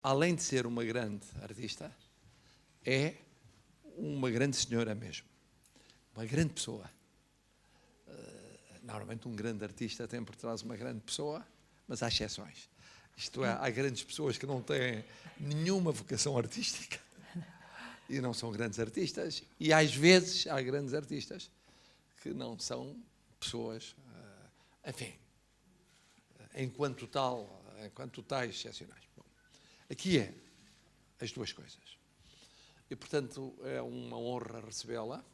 além de ser uma grande artista, é uma grande senhora mesmo. Uma grande pessoa. Normalmente um grande artista tem por trás uma grande pessoa, mas há exceções. Isto é, há grandes pessoas que não têm nenhuma vocação artística e não são grandes artistas, e às vezes há grandes artistas que não são pessoas, enfim, enquanto tais excepcionais. Bom, aqui é as duas coisas. E, portanto, é uma honra recebê-la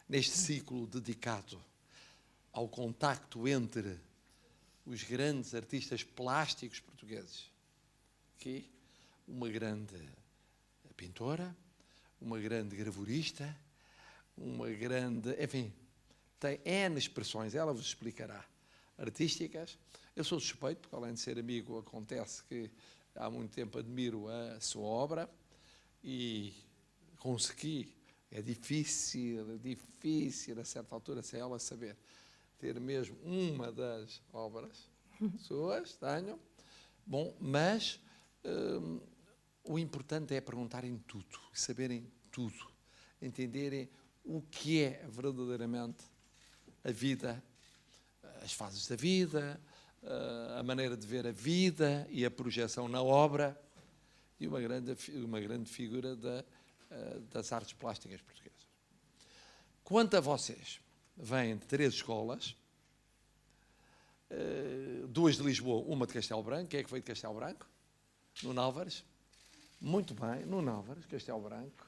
neste ciclo dedicado ao contacto entre os grandes artistas plásticos portugueses. Aqui, uma grande pintora, uma grande gravurista, uma grande... Enfim, tem N expressões, ela vos explicará, artísticas. Eu sou suspeito, porque além de ser amigo, acontece que há muito tempo admiro a sua obra e consegui, é difícil, a certa altura, sem ela saber, ter mesmo uma das obras suas, tenho. Bom, mas o importante é perguntarem tudo, saberem tudo, entenderem o que é verdadeiramente a vida, as fases da vida, a maneira de ver a vida e a projeção na obra, e uma grande figura das artes plásticas portuguesas. Quanto a vocês, vêm de 3 escolas, 2 de Lisboa, uma de Castelo Branco. Quem é que veio de Castelo Branco? Nuno Álvares. Muito bem, Nuno Álvares, Castelo Branco.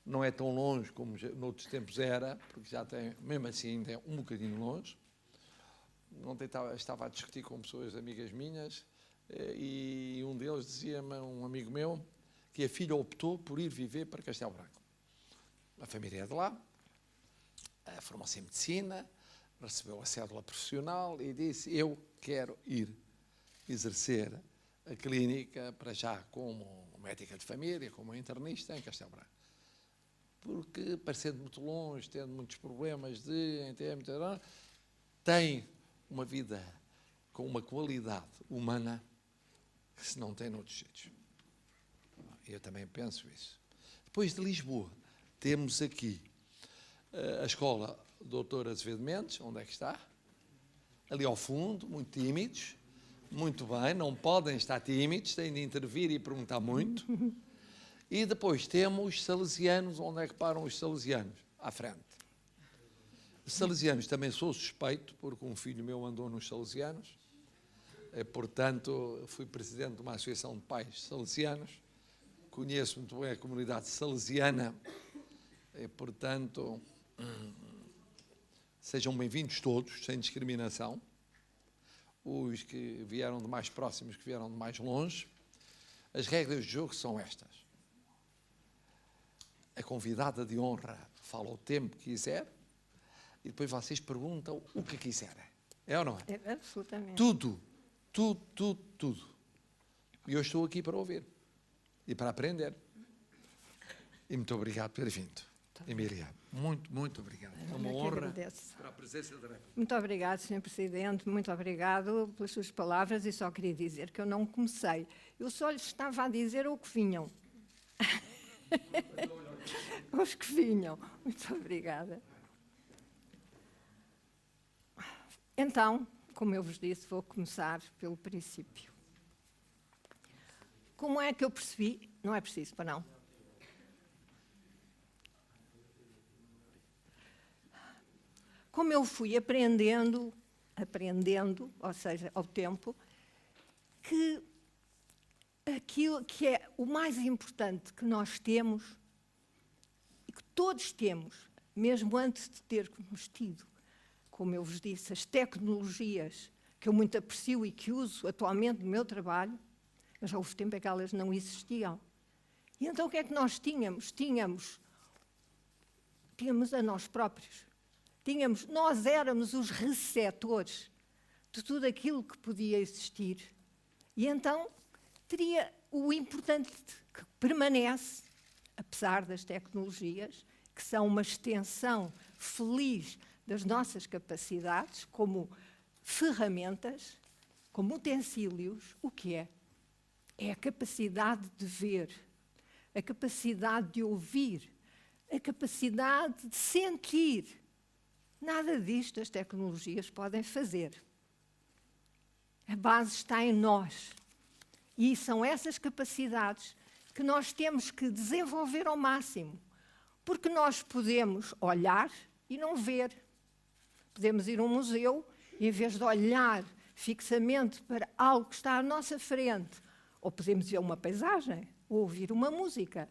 Não é tão longe como noutros tempos era, porque já tem, mesmo assim, ainda é um bocadinho longe. Ontem estava a discutir com pessoas amigas minhas e um deles dizia-me, um amigo meu, que a filha optou por ir viver para Castelo Branco. A família é de lá, formou-se em medicina, recebeu a cédula profissional e disse: eu quero ir exercer a clínica, para já como médica de família, como internista, em Castelo Branco. Porque, parecendo muito longe, tendo muitos problemas tem uma vida com uma qualidade humana que se não tem noutros sítios. Eu também penso isso. Depois de Lisboa, temos aqui a escola Doutor Azevedo Mendes. Onde é que está? Ali ao fundo, muito tímidos. Muito bem, não podem estar tímidos, têm de intervir e perguntar muito. E depois temos os salesianos. Onde é que param os salesianos? À frente. Os salesianos também sou suspeito, porque um filho meu andou nos salesianos. Portanto, fui presidente de uma associação de pais salesianos. Conheço muito bem a comunidade salesiana. Portanto, sejam bem-vindos todos, sem discriminação. Os que vieram de mais próximos, que vieram de mais longe. As regras de jogo são estas. A convidada de honra fala o tempo que quiser e depois vocês perguntam o que quiserem. É ou não é? É, absolutamente. Tudo. E eu estou aqui para ouvir e para aprender. E muito obrigado por ter vindo. Emília, muito obrigado. É uma honra para a presença da República. Muito obrigado, Sr. Presidente, muito obrigado pelas suas palavras, e só queria dizer que eu não comecei. Eu só lhes estava a dizer o que vinham. Os que vinham. Muito obrigada. Então, como eu vos disse, vou começar pelo princípio. Como é que eu percebi? Não é preciso, para não. Como eu fui aprendendo, ou seja, ao tempo, que aquilo que é o mais importante que nós temos, e que todos temos, mesmo antes de termos tido, como eu vos disse, as tecnologias que eu muito aprecio e que uso atualmente no meu trabalho, mas já houve tempo em que elas não existiam. E então o que é que nós tínhamos? Tínhamos a nós próprios. Nós éramos os receptores de tudo aquilo que podia existir. E então o importante que permanece, apesar das tecnologias, que são uma extensão feliz das nossas capacidades, como ferramentas, como utensílios, o que é? é a capacidade de ver, a capacidade de ouvir, a capacidade de sentir. Nada disto as tecnologias podem fazer. A base está em nós. E são essas capacidades que nós temos que desenvolver ao máximo. Porque nós podemos olhar e não ver. Podemos ir a um museu e, em vez de olhar fixamente para algo que está à nossa frente, ou podemos ver uma paisagem, ou ouvir uma música.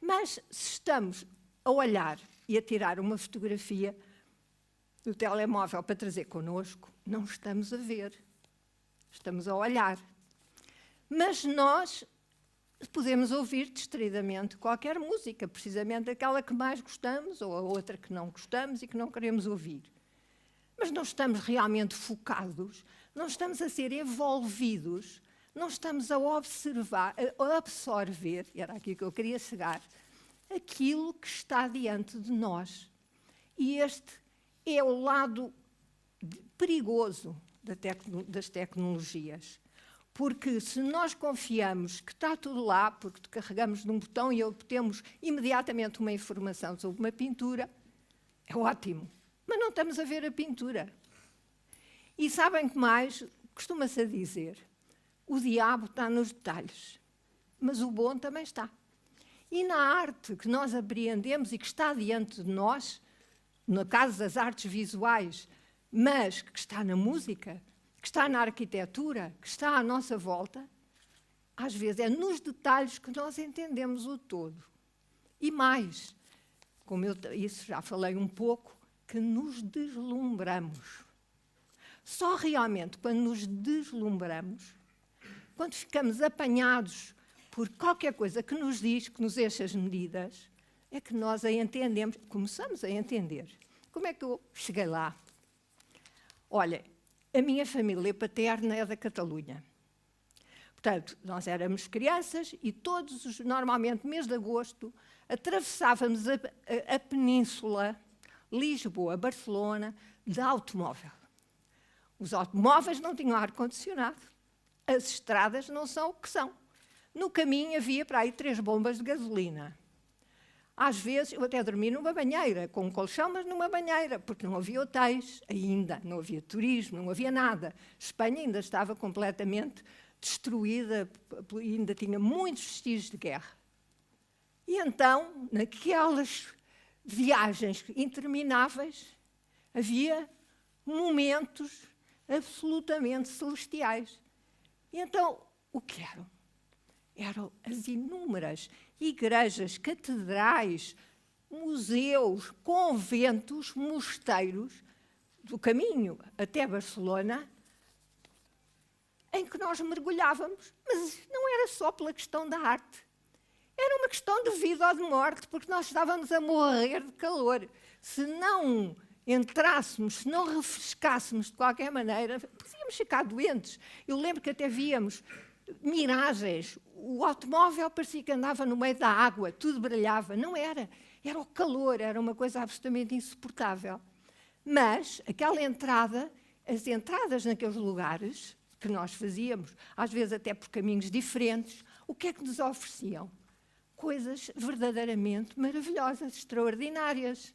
Mas se estamos a olhar e a tirar uma fotografia do telemóvel para trazer connosco, não estamos a ver. Estamos a olhar. Mas nós podemos ouvir distraidamente qualquer música, precisamente aquela que mais gostamos ou a outra que não gostamos e que não queremos ouvir. Mas não estamos realmente focados, não estamos a ser envolvidos, não estamos a observar, a absorver, e era aqui que eu queria chegar, aquilo que está diante de nós. E este é o lado perigoso das tecnologias. Porque se nós confiamos que está tudo lá, porque carregamos num botão e obtemos imediatamente uma informação sobre uma pintura, é ótimo. Mas não estamos a ver a pintura. E sabem que mais? Costuma-se a dizer, o diabo está nos detalhes, mas o bom também está. E na arte que nós apreendemos e que está diante de nós, no caso das artes visuais, mas que está na música, que está na arquitetura, que está à nossa volta, às vezes é nos detalhes que nós entendemos o todo. E mais, como isso já falei um pouco, que nos deslumbramos. Só realmente quando nos deslumbramos, quando ficamos apanhados por qualquer coisa que nos diz, que nos enche as medidas, é que nós a entendemos, começamos a entender. Como é que eu cheguei lá? Olha, a minha família paterna é da Catalunha. Portanto, nós éramos crianças e todos, normalmente, mês de agosto, atravessávamos a península, Lisboa, Barcelona, de automóvel. Os automóveis não tinham ar-condicionado. As estradas não são o que são. No caminho havia para aí 3 bombas de gasolina. Às vezes, eu até dormi numa banheira, com um colchão, mas numa banheira, porque não havia hotéis ainda, não havia turismo, não havia nada. Espanha ainda estava completamente destruída, ainda tinha muitos vestígios de guerra. E então, naquelas viagens intermináveis, havia momentos absolutamente celestiais. E então, o que eram? Eram as inúmeras igrejas, catedrais, museus, conventos, mosteiros do caminho até Barcelona, em que nós mergulhávamos. Mas não era só pela questão da arte. Era uma questão de vida ou de morte, porque nós estávamos a morrer de calor. Se não entrássemos, se não refrescássemos de qualquer maneira, podíamos ficar doentes. Eu lembro que até víamos miragens, o automóvel parecia que andava no meio da água, tudo brilhava. Não era, era o calor, era uma coisa absolutamente insuportável. Mas aquela entrada, as entradas naqueles lugares que nós fazíamos, às vezes até por caminhos diferentes, o que é que nos ofereciam? Coisas verdadeiramente maravilhosas, extraordinárias.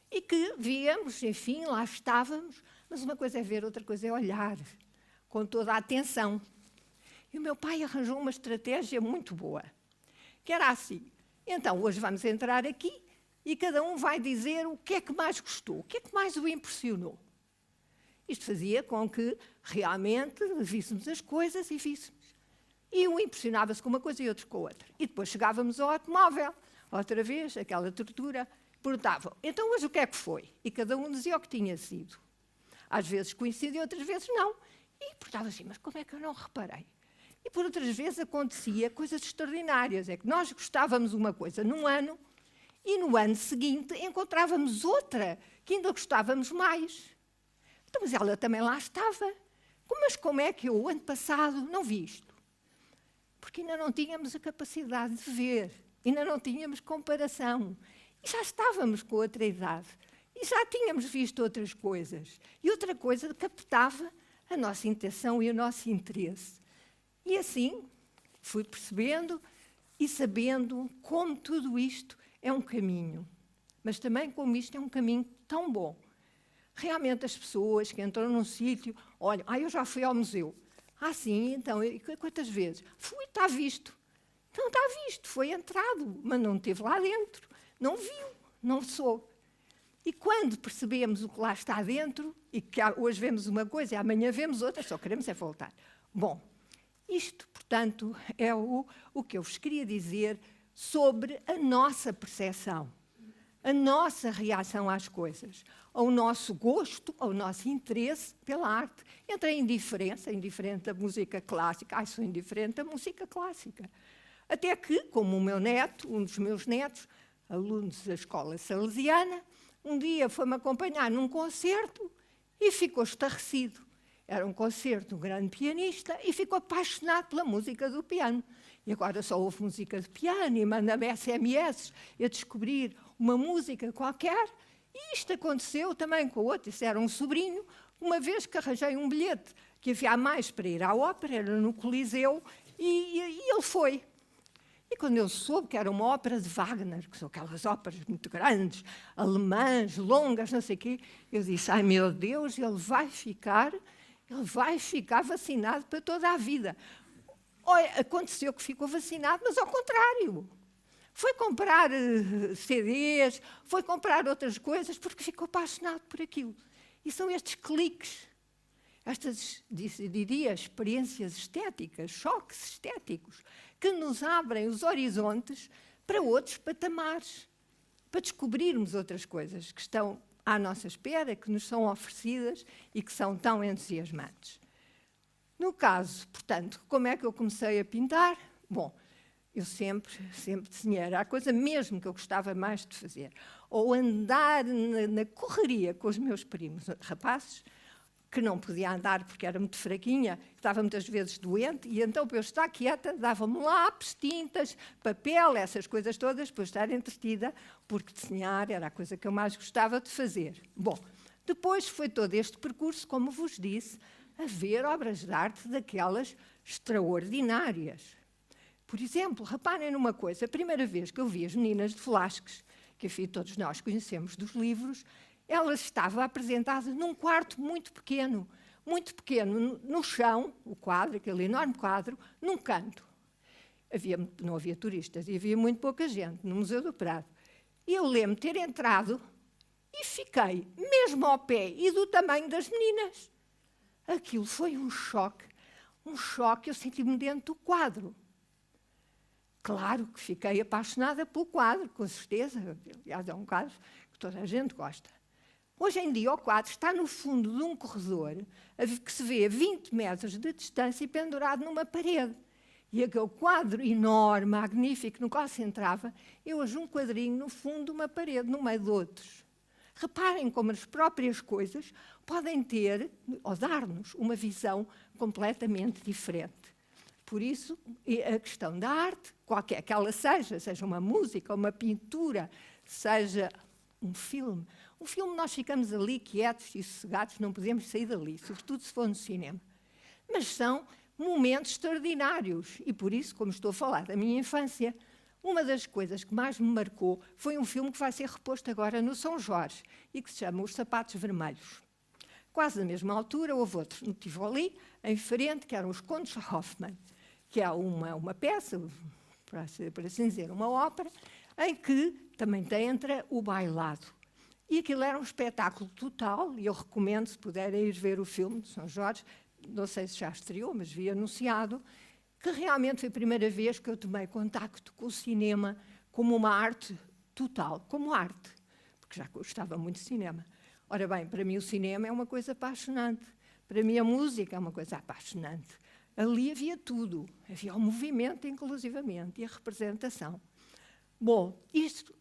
E que víamos, enfim, lá estávamos, mas uma coisa é ver, outra coisa é olhar, com toda a atenção. E o meu pai arranjou uma estratégia muito boa, que era assim: então, hoje vamos entrar aqui e cada um vai dizer o que é que mais gostou, o que é que mais o impressionou. Isto fazia com que realmente víssemos as coisas e víssemos. E um impressionava-se com uma coisa e outro com a outra. E depois chegávamos ao automóvel, outra vez, aquela tortura, perguntavam, então hoje o que é que foi? E cada um dizia o que tinha sido. Às vezes coincidia, outras vezes não. E perguntava assim, mas como é que eu não reparei? E por outras vezes acontecia coisas extraordinárias. É que nós gostávamos uma coisa num ano e no ano seguinte encontrávamos outra que ainda gostávamos mais. Então, mas ela também lá estava. Mas como é que eu, o ano passado, não vi isto? Porque ainda não tínhamos a capacidade de ver, ainda não tínhamos comparação. E já estávamos com outra idade. E já tínhamos visto outras coisas. E outra coisa captava a nossa intenção e o nosso interesse. E assim fui percebendo e sabendo como tudo isto é um caminho, mas também como isto é um caminho tão bom. Realmente as pessoas que entram num sítio, olham, eu já fui ao museu. Sim, então, quantas vezes? Fui, está visto. Não está visto, foi entrado, mas não esteve lá dentro, não viu, não soube. E quando percebemos o que lá está dentro, e que hoje vemos uma coisa e amanhã vemos outra, só queremos é voltar. Bom, isto, portanto, é o que eu vos queria dizer sobre a nossa percepção, a nossa reação às coisas, ao nosso gosto, ao nosso interesse pela arte. Entre a indiferença, indiferente da música clássica, sou indiferente da música clássica. Até que, como o meu neto, um dos meus netos, alunos da escola salesiana, um dia foi-me acompanhar num concerto e ficou estarrecido. Era um concerto de um grande pianista e ficou apaixonado pela música do piano. E agora só ouve música de piano e manda-me SMS a descobrir uma música qualquer. E isto aconteceu também com o outro, isso era um sobrinho, uma vez que arranjei um bilhete que havia a mais para ir à ópera, era no Coliseu, e ele foi. E quando eu soube que era uma ópera de Wagner, que são aquelas óperas muito grandes, alemãs, longas, não sei o quê, eu disse, meu Deus, ele vai ficar vacinado para toda a vida. Olha, aconteceu que ficou vacinado, mas ao contrário. Foi comprar CDs, foi comprar outras coisas, porque ficou apaixonado por aquilo. E são estes cliques, estas, diria, experiências estéticas, choques estéticos, que nos abrem os horizontes para outros patamares, para descobrirmos outras coisas que estão à nossa espera, que nos são oferecidas e que são tão entusiasmantes. No caso, portanto, como é que eu comecei a pintar? Bom, eu sempre desenhei, era a coisa mesmo que eu gostava mais de fazer. Ou andar na correria com os meus primos rapazes, que não podia andar porque era muito fraquinha, estava muitas vezes doente, e então, para eu estar quieta, dava-me lápis, tintas, papel, essas coisas todas, para eu estar entretida, porque desenhar era a coisa que eu mais gostava de fazer. Bom, depois foi todo este percurso, como vos disse, a ver obras de arte daquelas extraordinárias. Por exemplo, reparem numa coisa, a primeira vez que eu vi as meninas de Velázquez, que enfim, todos nós conhecemos dos livros, elas estavam apresentadas num quarto muito pequeno, no chão, o quadro, aquele enorme quadro, num canto. Não havia turistas e havia muito pouca gente no Museu do Prado. E eu lembro de ter entrado e fiquei mesmo ao pé e do tamanho das meninas. Aquilo foi um choque, eu senti-me dentro do quadro. Claro que fiquei apaixonada pelo quadro, com certeza. Aliás, é um quadro que toda a gente gosta. Hoje em dia, o quadro está no fundo de um corredor que se vê a 20 metros de distância e pendurado numa parede. E aquele quadro enorme, magnífico, no qual se entrava, é hoje um quadrinho no fundo de uma parede, no meio de outros. Reparem como as próprias coisas podem ter, ou dar-nos, uma visão completamente diferente. Por isso, a questão da arte, qualquer que ela seja uma música, uma pintura, seja um filme nós ficamos ali quietos e sossegados, não podemos sair dali, sobretudo se for no cinema. Mas são momentos extraordinários e por isso, como estou a falar da minha infância, uma das coisas que mais me marcou foi um filme que vai ser reposto agora no São Jorge e que se chama Os Sapatos Vermelhos. Quase na mesma altura houve outro no Tivoli, em frente, que eram Os Contos Hoffmann, que é uma peça, para assim dizer, uma ópera, em que também entra o bailado. E aquilo era um espetáculo total, e eu recomendo, se puderem ir ver o filme de São Jorge, não sei se já estreou, mas vi anunciado, que realmente foi a primeira vez que eu tomei contacto com o cinema como uma arte total, como arte, porque já gostava muito de cinema. Ora bem, para mim o cinema é uma coisa apaixonante, para mim a música é uma coisa apaixonante. Ali havia tudo, havia o movimento inclusivamente e a representação. Bom, isto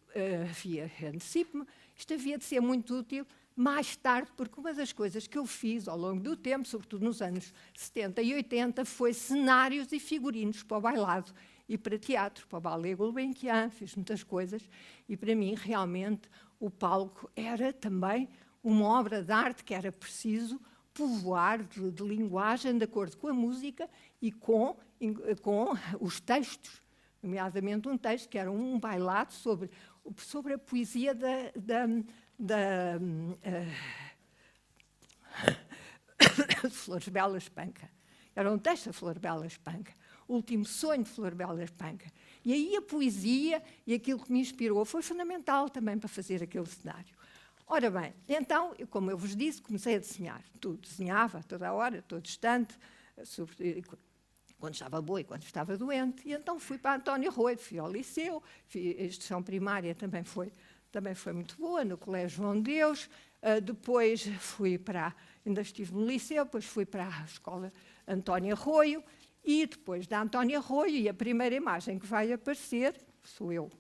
antecipo-me, isto havia de ser muito útil mais tarde, porque uma das coisas que eu fiz ao longo do tempo, sobretudo nos anos 70 e 80, foi cenários e figurinos para o bailado e para teatro, para o Ballet Gulbenkian, fiz muitas coisas, e para mim, realmente, o palco era também uma obra de arte que era preciso povoar de linguagem de acordo com a música e com com os textos, nomeadamente um texto que era um bailado sobre a poesia de Flores Bela Espanca. Era um texto da Flor Bela Espanca, o último sonho de Flor Bela Espanca. E aí a poesia e aquilo que me inspirou foi fundamental também para fazer aquele cenário. Ora bem, então, como eu vos disse, comecei a desenhar. Tudo, desenhava a toda a hora, a todo instante, quando estava boa e quando estava doente. E então fui para António Rui, fui ao liceu, a instrução primária também foi muito boa, no Colégio João Deus. Depois ainda estive no liceu, depois fui para a escola António Arroio, e depois da António Arroio, e a primeira imagem que vai aparecer, sou eu.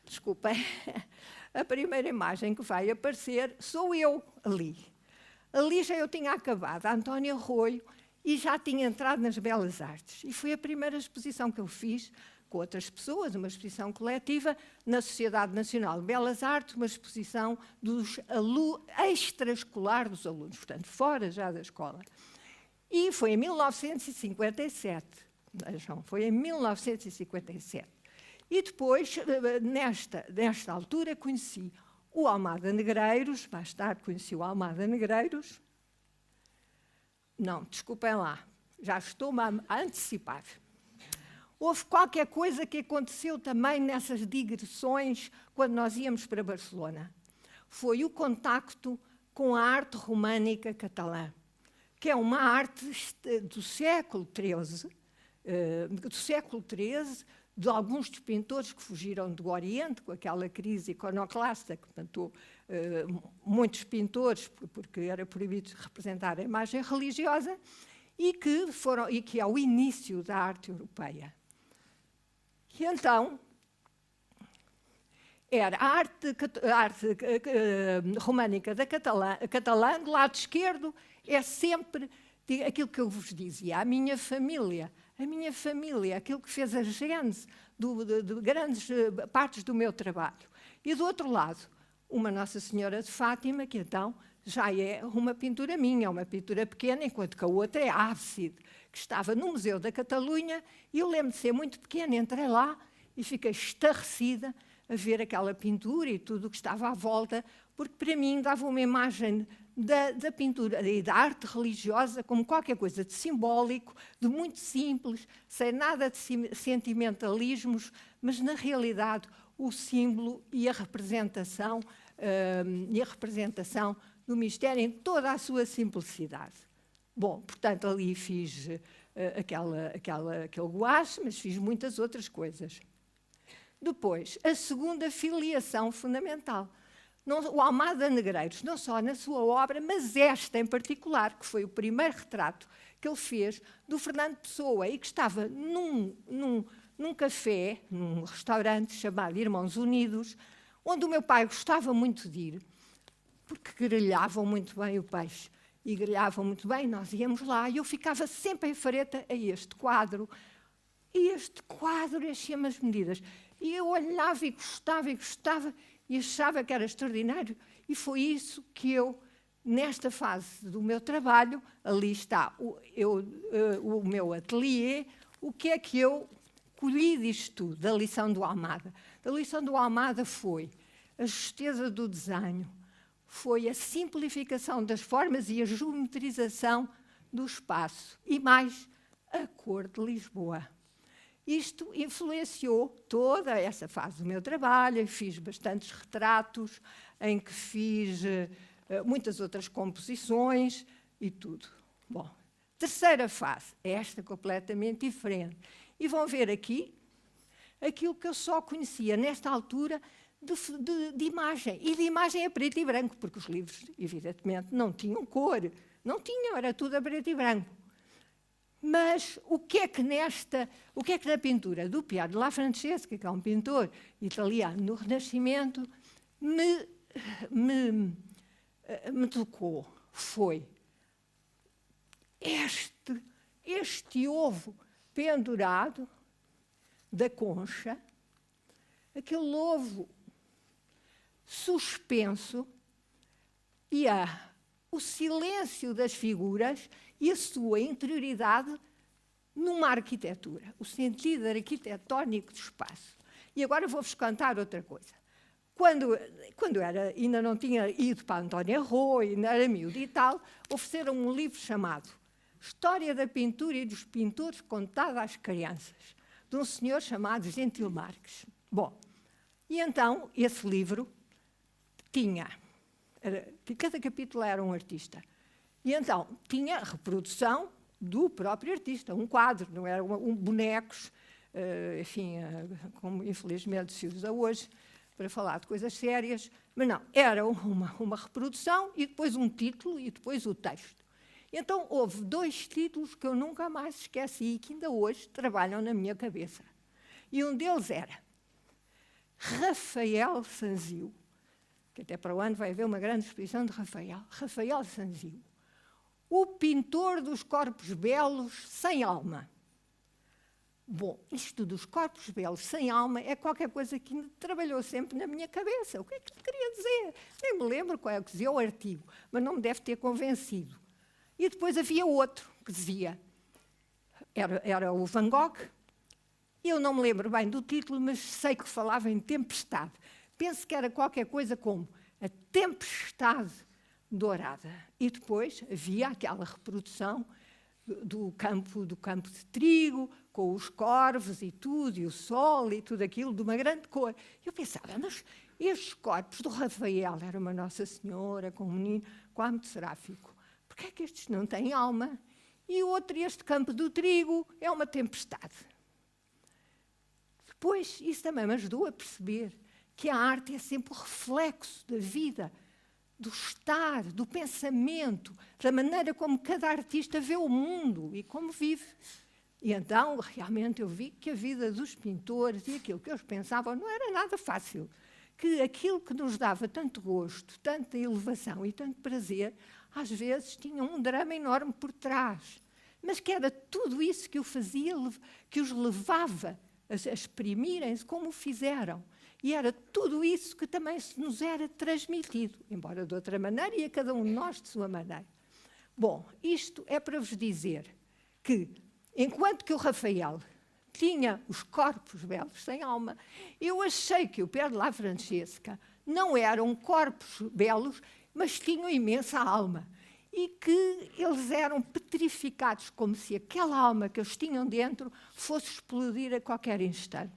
Desculpem. A primeira imagem que vai aparecer sou eu ali. Ali já eu tinha acabado a António Arroio e já tinha entrado nas Belas Artes. E foi a primeira exposição que eu fiz com outras pessoas, uma exposição coletiva na Sociedade Nacional de Belas Artes, uma exposição extraescolar dos alunos, portanto, fora já da escola. E foi em 1957. Vejam, foi em 1957. E depois, nesta altura, conheci o Almada Negreiros, mais tarde conheci o Almada Negreiros. Não, desculpem lá, já estou-me a antecipar. Houve qualquer coisa que aconteceu também nessas digressões quando nós íamos para Barcelona. Foi o contacto com a arte românica catalã, que é uma arte do século XIII, de alguns dos pintores que fugiram do Oriente, com aquela crise iconoclasta que matou muitos pintores, porque era proibido representar a imagem religiosa, e que é o início da arte europeia. E então, era a arte românica catalã, do lado esquerdo, é sempre aquilo que eu vos dizia, a minha família, aquilo que fez a gênese de grandes partes do meu trabalho. E do outro lado, uma Nossa Senhora de Fátima, que então já é uma pintura minha, é uma pintura pequena, enquanto que a outra é a ábside, que estava no Museu da Catalunha, e eu lembro de ser muito pequena, entrei lá e fiquei estarrecida a ver aquela pintura e tudo o que estava à volta, porque para mim dava uma imagem da pintura e da arte religiosa como qualquer coisa de simbólico, de muito simples, sem nada de sentimentalismos, mas na realidade o símbolo e a representação do mistério em toda a sua simplicidade. Bom, portanto, ali fiz aquele gouache, mas fiz muitas outras coisas. Depois, a segunda filiação fundamental. O Almada Negreiros, não só na sua obra, mas esta em particular, que foi o primeiro retrato que ele fez do Fernando Pessoa e que estava num café, num restaurante chamado Irmãos Unidos, onde o meu pai gostava muito de ir, porque grelhavam muito bem o peixe. E grelhavam muito bem, nós íamos lá, e eu ficava sempre em fareta a este quadro. E este quadro enchia-me as medidas. E eu olhava e gostava, e achava que era extraordinário. E foi isso que eu, nesta fase do meu trabalho, ali está o meu ateliê, o que é que eu colhi disto tudo, da lição do Almada. A lição do Almada foi a justeza do desenho, foi a simplificação das formas e a geometrização do espaço, e mais a cor de Lisboa. Isto influenciou toda essa fase do meu trabalho, fiz bastantes retratos, em que fiz muitas outras composições e tudo. Bom, terceira fase, esta completamente diferente. E vão ver aqui aquilo que eu só conhecia nesta altura de imagem, e de imagem a preto e branco, porque os livros, evidentemente, não tinham cor, não tinham, era tudo a preto e branco. Mas o que é que na pintura do Piero della Francesca, que é um pintor italiano do Renascimento, me tocou? Foi este ovo pendurado da concha, aquele ovo suspenso, e o silêncio das figuras e a sua interioridade numa arquitetura, o sentido arquitetónico do espaço. E agora vou-vos contar outra coisa. Quando ainda não tinha ido para Antónia Rua, ainda era miúdo e tal, ofereceram um livro chamado História da Pintura e dos Pintores contada às crianças, de um senhor chamado Gentil Marques. Bom, e então esse livro cada capítulo era um artista. E então tinha a reprodução do próprio artista, um quadro, não era bonecos, enfim, como infelizmente se usa hoje, para falar de coisas sérias, mas não, era uma reprodução e depois um título e depois o texto. Então houve 2 títulos que eu nunca mais esqueci e que ainda hoje trabalham na minha cabeça. E um deles era Rafael Sanzio, que até para o ano vai haver uma grande exposição de Rafael Sanzio, o pintor dos corpos belos sem alma. Bom, isto dos corpos belos sem alma é qualquer coisa que trabalhou sempre na minha cabeça. O que é que queria dizer? Nem me lembro qual é que dizia o artigo, mas não me deve ter convencido. E depois havia outro que dizia, era o Van Gogh, eu não me lembro bem do título, mas sei que falava em tempestade. Penso que era qualquer coisa como a tempestade dourada. E depois havia aquela reprodução do campo de trigo, com os corvos e tudo, e o sol e tudo aquilo, de uma grande cor. Eu pensava, mas estes corpos do Rafael, era uma Nossa Senhora, com um menino, com âmbito seráfico, porquê é que estes não têm alma? E o outro, este campo do trigo, é uma tempestade. Depois, isso também me ajudou a perceber que a arte é sempre o reflexo da vida, do estar, do pensamento, da maneira como cada artista vê o mundo e como vive. E então, realmente, eu vi que a vida dos pintores e aquilo que eles pensavam não era nada fácil. Que aquilo que nos dava tanto gosto, tanta elevação e tanto prazer, às vezes tinha um drama enorme por trás. Mas que era tudo isso que o fazia, que os levava a exprimirem-se como o fizeram. E era tudo isso que também nos era transmitido, embora de outra maneira e a cada um de nós de sua maneira. Bom, isto é para vos dizer que, enquanto que o Rafael tinha os corpos belos sem alma, eu achei que o Pier della Francesca não eram corpos belos, mas tinham imensa alma. E que eles eram petrificados, como se aquela alma que eles tinham dentro fosse explodir a qualquer instante.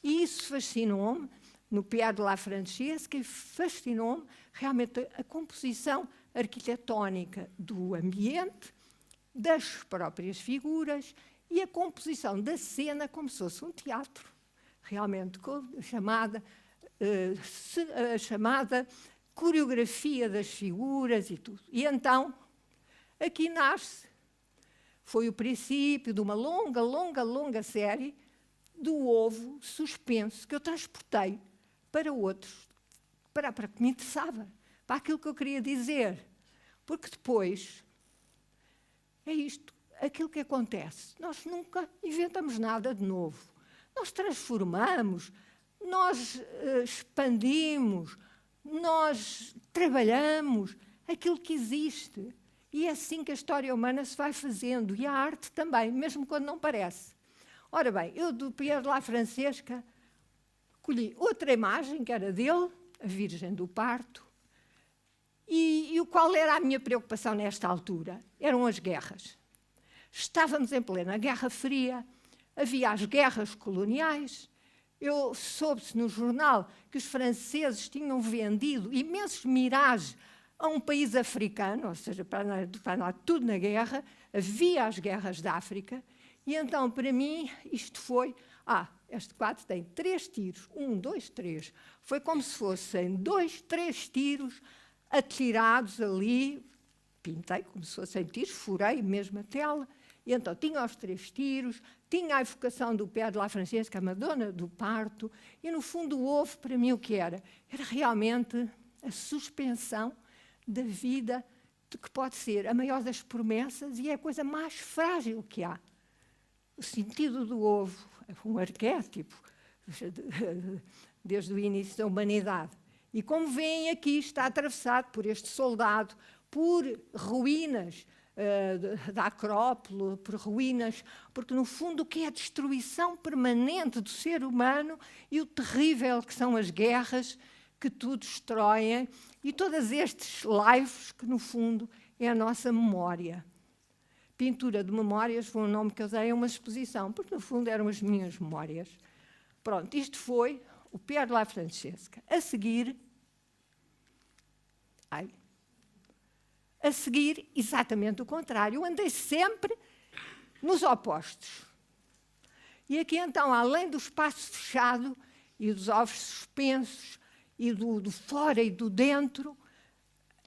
E isso fascinou-me no Pier della Francesca e fascinou-me realmente a composição arquitetónica do ambiente, das próprias figuras e a composição da cena como se fosse um teatro, realmente com a chamada coreografia das figuras e tudo. E então, aqui nasce, foi o princípio de uma longa série do ovo suspenso que eu transportei para outros, para que me interessava, para aquilo que eu queria dizer. Porque depois, é isto, aquilo que acontece. Nós nunca inventamos nada de novo. Nós transformamos, nós expandimos, nós trabalhamos aquilo que existe. E é assim que a história humana se vai fazendo. E a arte também, mesmo quando não parece. Ora bem, eu do Pier della Francesca colhi outra imagem, que era dele, a Virgem do Parto. E qual era a minha preocupação nesta altura? Eram as guerras. Estávamos em plena Guerra Fria, havia as guerras coloniais. Soube-se no jornal que os franceses tinham vendido imensos Mirage a um país africano, ou seja, para andar tudo na guerra. Havia as guerras da África. E então, para mim, isto foi... este quadro tem 3 tiros. 1, 2, 3. Foi como se fossem 2, 3 tiros atirados ali. Pintei como se fossem tiros, furei mesmo a tela. E então tinha os 3 tiros, tinha a evocação do Pier della Francesca, a Madonna do Parto, e no fundo o ovo para mim o que era? Era realmente a suspensão da vida, que pode ser a maior das promessas e é a coisa mais frágil que há. O sentido do ovo, um arquétipo, desde o início da humanidade. E como veem aqui, está atravessado por este soldado, por ruínas da Acrópole, por ruínas, porque, no fundo, o que é a destruição permanente do ser humano e o terrível que são as guerras que tudo destroem, e todos estes lives que, no fundo, é a nossa memória. Pintura de memórias foi um nome que eu dei a uma exposição, porque, no fundo, eram as minhas memórias. Pronto, isto foi o Pier della Francesca. A seguir, exatamente o contrário. Eu andei sempre nos opostos. E aqui, então, além do espaço fechado e dos ovos suspensos, e do fora e do dentro,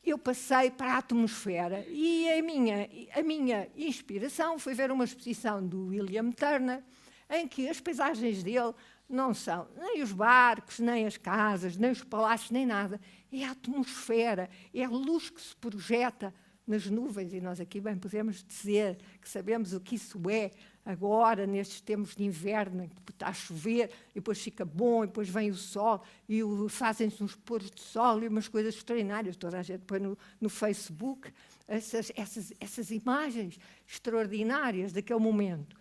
eu passei para a atmosfera. E a minha inspiração foi ver uma exposição do William Turner, em que as paisagens dele não são nem os barcos, nem as casas, nem os palácios, nem nada. É a atmosfera, é a luz que se projeta nas nuvens, e nós aqui bem podemos dizer que sabemos o que isso é agora, nestes tempos de inverno, em que está a chover, e depois fica bom, e depois vem o sol, e fazem-se uns pôres de sol e umas coisas extraordinárias. Toda a gente põe no Facebook essas imagens extraordinárias daquele momento.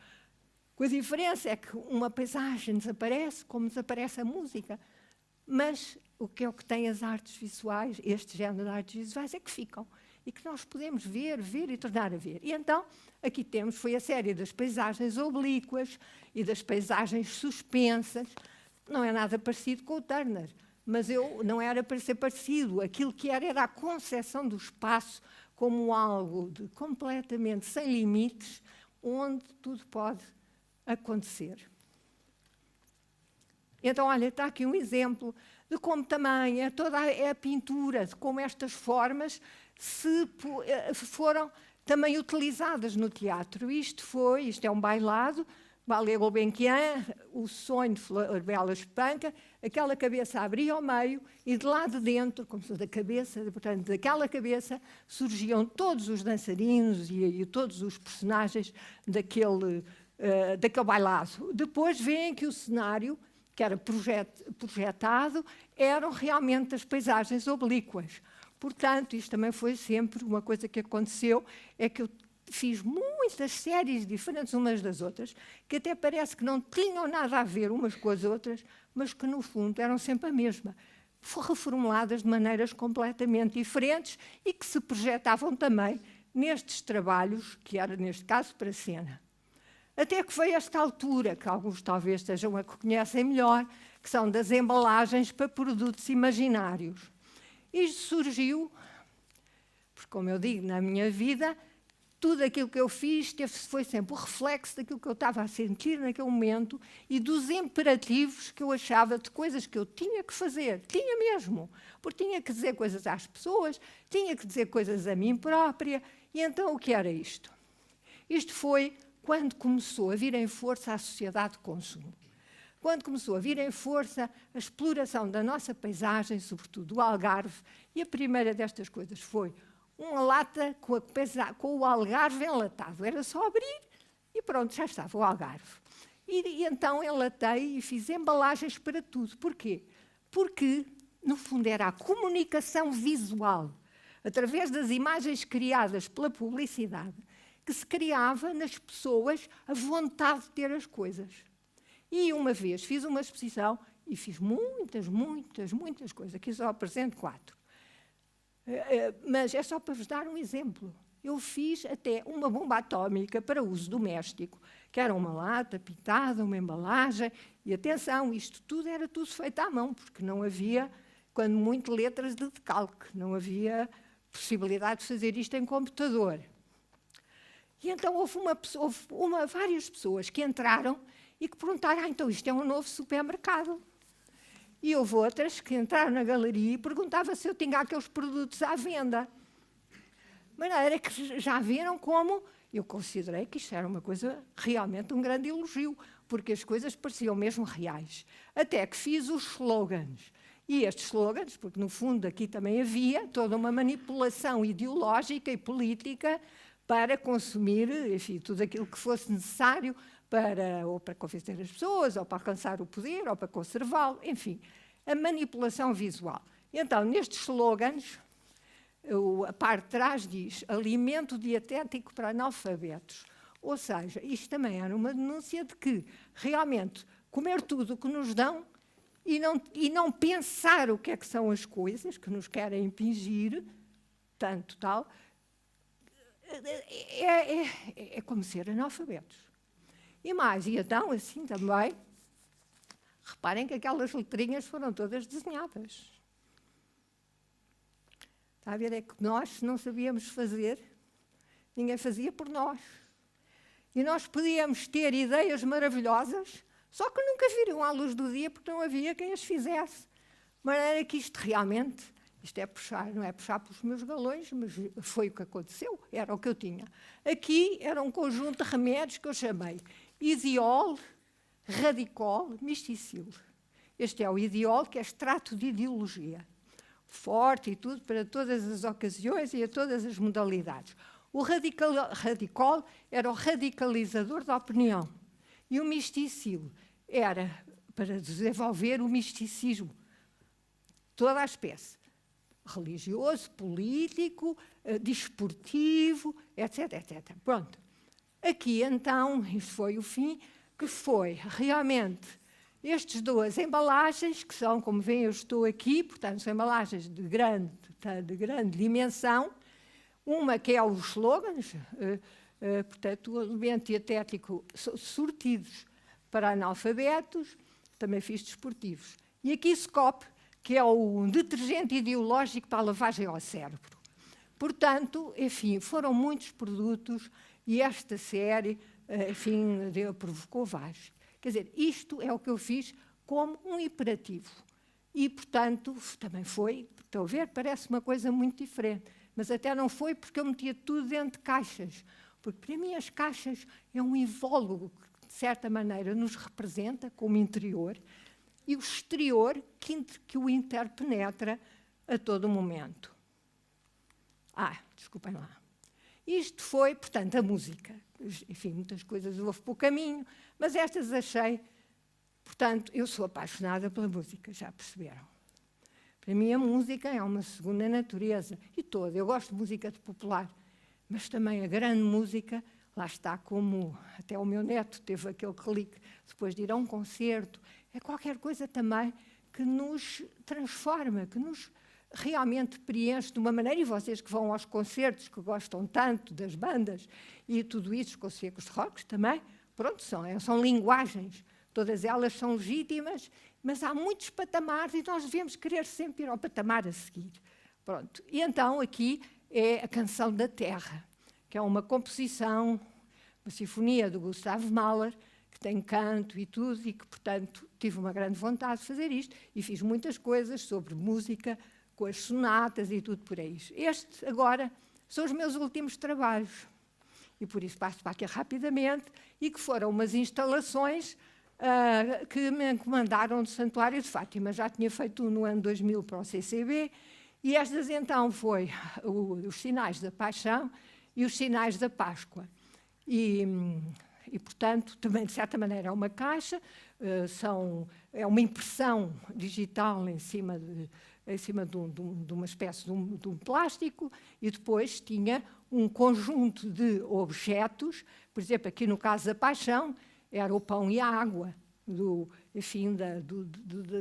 Com a diferença é que uma paisagem desaparece, como desaparece a música, mas o que tem as artes visuais, este género de artes visuais, é que ficam, e que nós podemos ver e tornar a ver. E então, aqui foi a série das paisagens oblíquas e das paisagens suspensas. Não é nada parecido com o Turner, mas não era para ser parecido. Aquilo que era a concepção do espaço como algo completamente sem limites, onde tudo pode acontecer. Então, olha, está aqui um exemplo de como também toda a pintura, de como estas formas foram também utilizadas no teatro. Isto é um bailado, Ballet Gulbenkian, o sonho de Flor-Bela Espanca, aquela cabeça abria ao meio e de lá de dentro, como se da cabeça, portanto, daquela cabeça surgiam todos os dançarinos e todos os personagens daquele bailado. Depois veem que o cenário que era projetado eram realmente as paisagens oblíquas. Portanto, isto também foi sempre uma coisa que aconteceu, é que eu fiz muitas séries diferentes umas das outras, que até parece que não tinham nada a ver umas com as outras, mas que, no fundo, eram sempre a mesma. Reformuladas de maneiras completamente diferentes e que se projetavam também nestes trabalhos, que era, neste caso, para a cena. Até que veio esta altura, que alguns talvez sejam a que conhecem melhor, que são das embalagens para produtos imaginários. Isto surgiu, porque, como eu digo, na minha vida, tudo aquilo que eu fiz foi sempre o reflexo daquilo que eu estava a sentir naquele momento e dos imperativos que eu achava de coisas que eu tinha que fazer. Tinha mesmo, porque tinha que dizer coisas às pessoas, tinha que dizer coisas a mim própria. E então, o que era isto? Isto foi quando começou a vir em força a sociedade de consumo. Quando começou a vir em força a exploração da nossa paisagem, sobretudo do Algarve, e a primeira destas coisas foi uma lata com o Algarve enlatado. Era só abrir e pronto, já estava o Algarve. E então enlatei e fiz embalagens para tudo. Porquê? Porque, no fundo, era a comunicação visual, através das imagens criadas pela publicidade, que se criava nas pessoas a vontade de ter as coisas. E uma vez fiz uma exposição e fiz muitas coisas. Aqui só apresento 4. Mas é só para vos dar um exemplo. Eu fiz até uma bomba atómica para uso doméstico, que era uma lata pintada, uma embalagem. E atenção, isto tudo era tudo feito à mão, porque não havia, quando muito, letras de decalque. Não havia possibilidade de fazer isto em computador. E então houve várias pessoas que entraram e que perguntaram, então isto é um novo supermercado. E houve outras que entraram na galeria e perguntavam se eu tinha aqueles produtos à venda. De maneira que já viram como eu considerei que isto era uma coisa, realmente um grande elogio, porque as coisas pareciam mesmo reais. Até que fiz os slogans. E estes slogans, porque no fundo aqui também havia toda uma manipulação ideológica e política para consumir, enfim, tudo aquilo que fosse necessário ou para convencer as pessoas, ou para alcançar o poder, ou para conservá-lo, enfim, a manipulação visual. Então, nestes slogans, a parte de trás diz alimento dietético para analfabetos. Ou seja, isto também era uma denúncia de que realmente comer tudo o que nos dão e não pensar o que é que são as coisas que nos querem impingir, tanto tal, é como ser analfabetos. E mais, e então, assim também, reparem que aquelas letrinhas foram todas desenhadas. Está a ver? É que nós, se não sabíamos fazer, ninguém fazia por nós. E nós podíamos ter ideias maravilhosas, só que nunca viram à luz do dia porque não havia quem as fizesse. De maneira que isto realmente, isto é puxar, não é puxar pelos meus galões, mas foi o que aconteceu, era o que eu tinha. Aqui era um conjunto de remédios que eu chamei Idiol, Radicol, Misticil. Este é o Idiol, que é extrato de ideologia. Forte e tudo, para todas as ocasiões e a todas as modalidades. O Radicol era o radicalizador da opinião. E o Misticil era para desenvolver o misticismo. Toda a espécie. Religioso, político, desportivo, etc, etc. Pronto. Aqui, então, isto foi o fim, que foi realmente estas duas embalagens, que são, como veem, eu estou aqui, portanto, são embalagens de grande dimensão. Uma que é os slogans, portanto, o alimento dietético sortidos para analfabetos, também fiz desportivos. E aqui Scop, que é o detergente ideológico para a lavagem ao cérebro. Portanto, enfim, foram muitos produtos e esta série, enfim, provocou vários. Quer dizer, isto é o que eu fiz como um imperativo. E, portanto, também foi, estão a ver, parece uma coisa muito diferente, mas até não foi porque eu metia tudo dentro de caixas. Porque, para mim, as caixas é um invólucro que, de certa maneira, nos representa como interior e o exterior que o interpenetra a todo momento. Desculpem lá. Isto foi, portanto, a música. Enfim, muitas coisas houve pelo caminho, mas estas achei. Portanto, eu sou apaixonada pela música, já perceberam? Para mim, a música é uma segunda natureza. E toda. Eu gosto de música de popular, mas também a grande música, lá está, como até o meu neto teve aquele clique depois de ir a um concerto, é qualquer coisa também que nos transforma, que nos realmente preenche de uma maneira, e vocês que vão aos concertos, que gostam tanto das bandas e tudo isso, os concertos de rock também, pronto, são linguagens, todas elas são legítimas, mas há muitos patamares e nós devemos querer sempre ir ao patamar a seguir. Pronto. E então aqui é a Canção da Terra, que é uma composição, uma sinfonia do Gustav Mahler, que tem canto e tudo, e que, portanto, tive uma grande vontade de fazer isto, e fiz muitas coisas sobre música, com as sonatas e tudo por aí. Este, agora, são os meus últimos trabalhos. E por isso passo para aqui rapidamente, e que foram umas instalações que me encomendaram do Santuário de Fátima. Já tinha feito no ano 2000 para o CCB, e estas então foi os Sinais da Paixão e os Sinais da Páscoa. E, portanto, também, de certa maneira, é uma caixa, é uma impressão digital em cima de uma espécie de um plástico, e depois tinha um conjunto de objetos, por exemplo, aqui no caso da Paixão, era o pão e a água,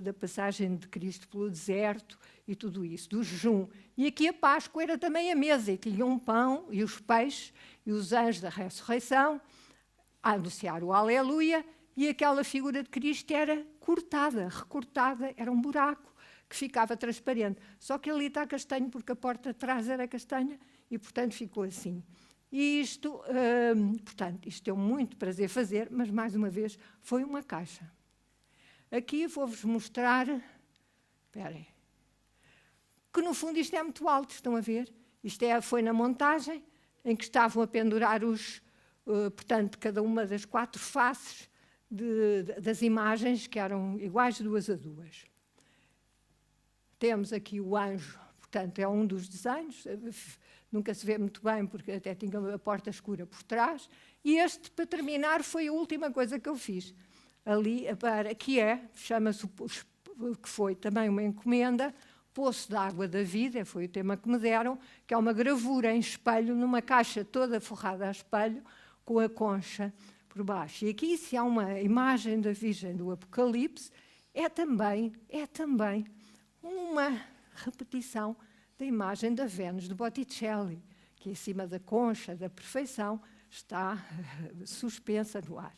da passagem de Cristo pelo deserto e tudo isso, do jejum. E aqui a Páscoa era também a mesa, e tinha um pão e os peixes e os anjos da ressurreição a anunciar o Aleluia, e aquela figura de Cristo era cortada, recortada, era um buraco que ficava transparente. Só que ali está castanho, porque a porta de trás era castanha, e, portanto, ficou assim. E isto, portanto, isto deu muito prazer fazer, mas, mais uma vez, foi uma caixa. Aqui vou-vos mostrar, esperem, que, no fundo, isto é muito alto, estão a ver? Isto foi na montagem, em que estavam a pendurar portanto, cada uma das 4 faces das imagens, que eram iguais 2 a 2. Temos aqui o anjo, portanto, é um dos desenhos, nunca se vê muito bem, porque até tinha a porta escura por trás, e este, para terminar, foi a última coisa que eu fiz. Ali, chama-se, que foi também uma encomenda, Poço da Água da Vida, foi o tema que me deram, que é uma gravura em espelho, numa caixa toda forrada a espelho, com a concha por baixo. E aqui, se há uma imagem da Virgem do Apocalipse, é também uma repetição da imagem da Vênus de Botticelli, que em cima da concha da perfeição está suspensa no ar.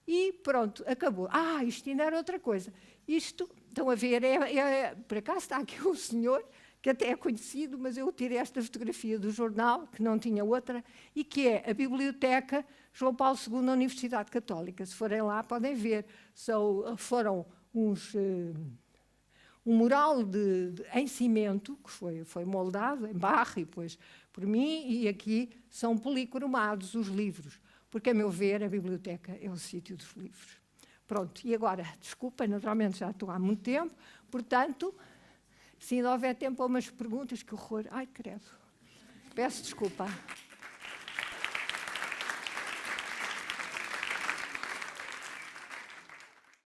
E pronto, acabou. Isto ainda era outra coisa. Isto, estão a ver, por acaso está aqui um senhor, que até é conhecido, mas eu tirei esta fotografia do jornal, que não tinha outra, e que é a Biblioteca João Paulo II da Universidade Católica. Se forem lá, podem ver. Foram um mural em cimento, que foi moldado em barro, e depois por mim, e aqui são policromados os livros, porque, a meu ver, a biblioteca é o sítio dos livros. Pronto, e agora, desculpa, naturalmente já estou há muito tempo, portanto, se ainda houver tempo para umas perguntas, que horror, ai, credo, peço desculpa.